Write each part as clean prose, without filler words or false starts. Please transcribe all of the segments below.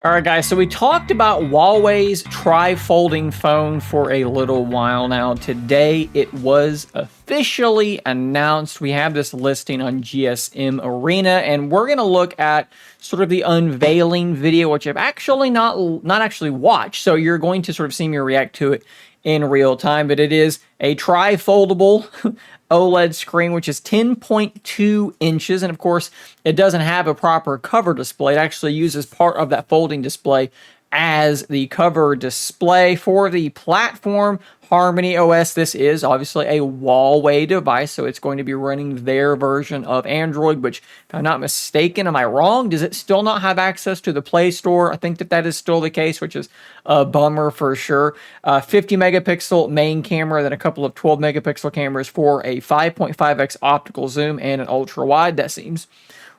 All right, guys, so we talked about Huawei's tri-folding phone for a little while now. Today, it was officially announced. We have this listing on GSM Arena, and we're going to look at sort of the unveiling video, which I've actually not actually watched. So you're going to sort of see me react to it in real time, but it is a tri-foldable OLED screen, which is 10.2 inches. And of course, it doesn't have a proper cover display. It actually uses part of that folding display as the cover display for the platform. Harmony OS, this is obviously a Huawei device, so it's going to be running their version of Android, which, if I'm not mistaken, am I wrong? Does it still not have access to the Play Store? I think that is still the case, which is a bummer for sure. 50 megapixel main camera, then a couple of 12 megapixel cameras for a 5.5x optical zoom and an ultra wide. That seems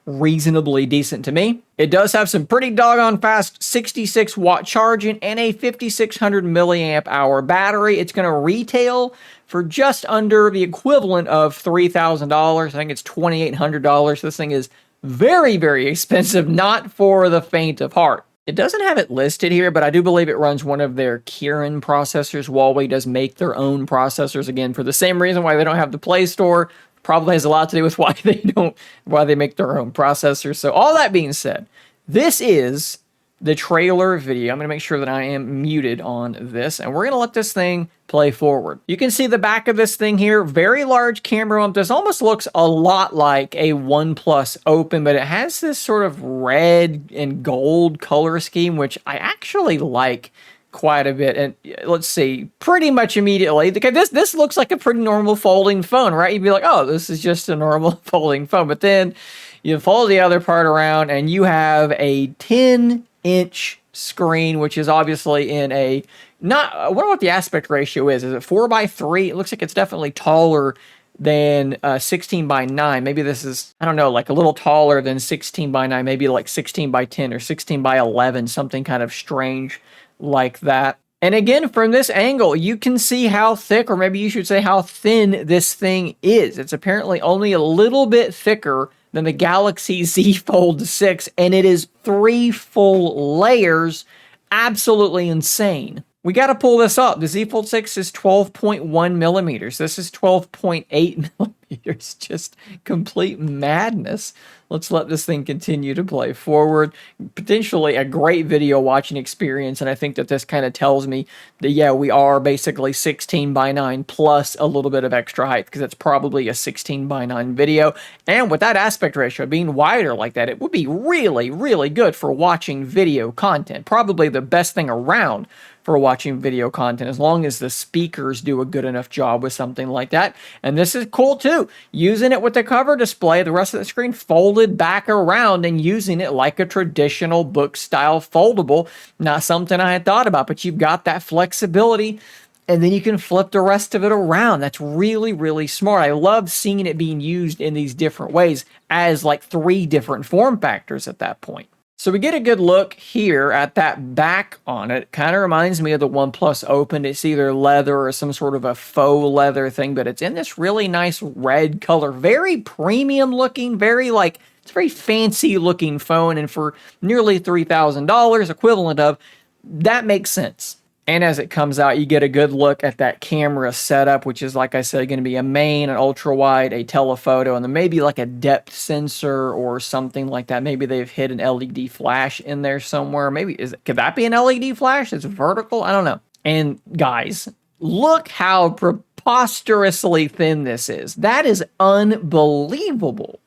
reasonably decent to me. It does have some pretty doggone fast 66 watt charging and a 5600 milliamp hour battery. It's going to retail for just under the equivalent of $3,000. I think it's $2,800. This thing is very, very expensive, not for the faint of heart. It doesn't have it listed here, but I do believe it runs one of their Kirin processors. Huawei does make their own processors, again, for the same reason why they don't have the Play Store. Probably has a lot to do with why they make their own processors. So all that being said, this is the trailer video. I'm going to make sure that I am muted on this, and we're going to let this thing play forward. You can see the back of this thing here. Very large camera bump. This almost looks a lot like a OnePlus Open, but it has this sort of red and gold color scheme, which I actually like quite a bit. And let's see, pretty much immediately, this looks like a pretty normal folding phone, right? You'd be like, oh, this is just a normal folding phone. But then you fold the other part around and you have a 10-inch screen, which is obviously in a, I wonder what the aspect ratio is. Is it 4:3? It looks like it's definitely taller than 16:9. Maybe this is, I don't know, like a little taller than 16:9, maybe like 16:10 or 16:11, something kind of strange like that. And again, from this angle, you can see how thick, or maybe you should say how thin this thing is. It's apparently only a little bit thicker than the Galaxy Z Fold 6, and it is 3 full layers. Absolutely insane. We got to pull this up. The Z Fold 6 is 12.1 millimeters. This is 12.8 millimeters. Just complete madness. Let's let this thing continue to play forward. Potentially a great video watching experience, and I think that this kind of tells me that, yeah, we are basically 16:9 plus a little bit of extra height, because it's probably a 16:9 video. And with that aspect ratio being wider like that, it would be really, really good for watching video content. Probably the best thing around for watching video content, as long as the speakers do a good enough job with something like that. And this is cool too. Using it with the cover display, the rest of the screen folded back around, and using it like a traditional book style foldable. Not something I had thought about, but you've got that flexibility, and then you can flip the rest of it around. That's really, really smart. I love seeing it being used in these different ways as like 3 different form factors at that point. So we get a good look here at that back on it. Kind of reminds me of the OnePlus Open. It's either leather or some sort of a faux leather thing, but it's in this really nice red color. Very premium looking, it's a very fancy looking phone, and for nearly $3,000 equivalent of, that makes sense. And as it comes out, you get a good look at that camera setup, which is, like I said, going to be a main, an ultra wide, a telephoto, and then maybe like a depth sensor or something like that. Maybe they've hid an LED flash in there somewhere. Maybe could that be an LED flash? It's vertical. I don't know. And guys, look how preposterously thin this is. That is unbelievable.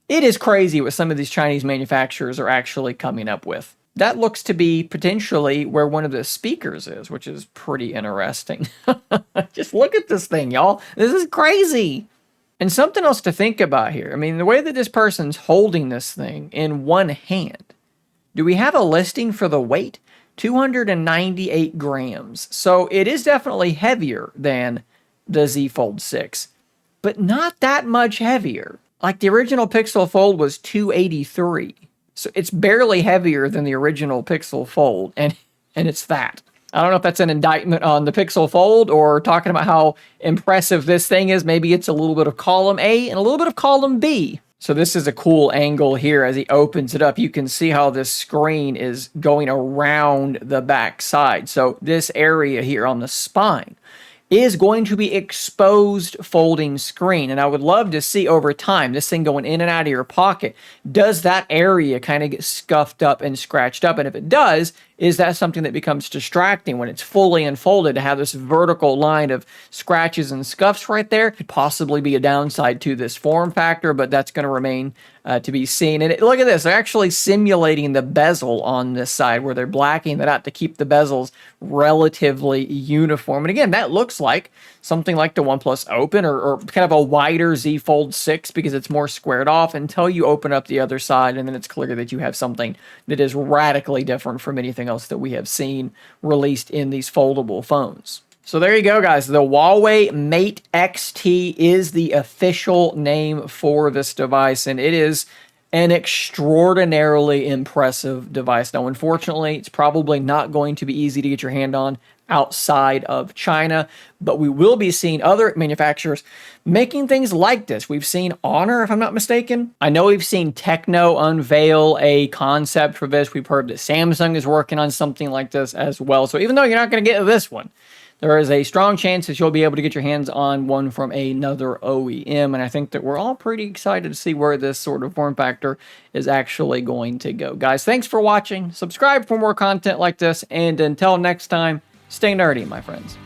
It is crazy what some of these Chinese manufacturers are actually coming up with. That looks to be potentially where one of the speakers is, which is pretty interesting. Just look at this thing, y'all. This is crazy. And something else to think about here. I mean, the way that this person's holding this thing in one hand. Do we have a listing for the weight? 298 grams. So it is definitely heavier than the Z Fold 6, but not that much heavier. Like the original Pixel Fold was 283. So it's barely heavier than the original Pixel Fold, and it's that. I don't know if that's an indictment on the Pixel Fold or talking about how impressive this thing is. Maybe it's a little bit of column A and a little bit of column B. So this is a cool angle here. As he opens it up, you can see how this screen is going around the back side. So this area here on the spine is going to be exposed folding screen. And I would love to see over time, this thing going in and out of your pocket, does that area kind of get scuffed up and scratched up? And if it does, is that something that becomes distracting when it's fully unfolded to have this vertical line of scratches and scuffs right there? Could possibly be a downside to this form factor, but that's going to remain to be seen. And look at this, they're actually simulating the bezel on this side where they're blacking that out to keep the bezels relatively uniform. And again, that looks like something like the OnePlus Open or kind of a wider Z Fold 6 because it's more squared off until you open up the other side, and then it's clear that you have something that is radically different from anything else that we have seen released in these foldable phones. So there you go, guys. The Huawei Mate XT is the official name for this device, and it is an extraordinarily impressive device. Now, unfortunately, it's probably not going to be easy to get your hand on outside of China, but we will be seeing other manufacturers making things like this. We've seen Honor, if I'm not mistaken. I know we've seen Techno unveil a concept for this. We've heard that Samsung is working on something like this as well. So even though you're not going to get this one, there is a strong chance that you'll be able to get your hands on one from another OEM, and I think that we're all pretty excited to see where this sort of form factor is actually going to go. Guys, thanks for watching. Subscribe for more content like this, and until next time, stay nerdy, my friends.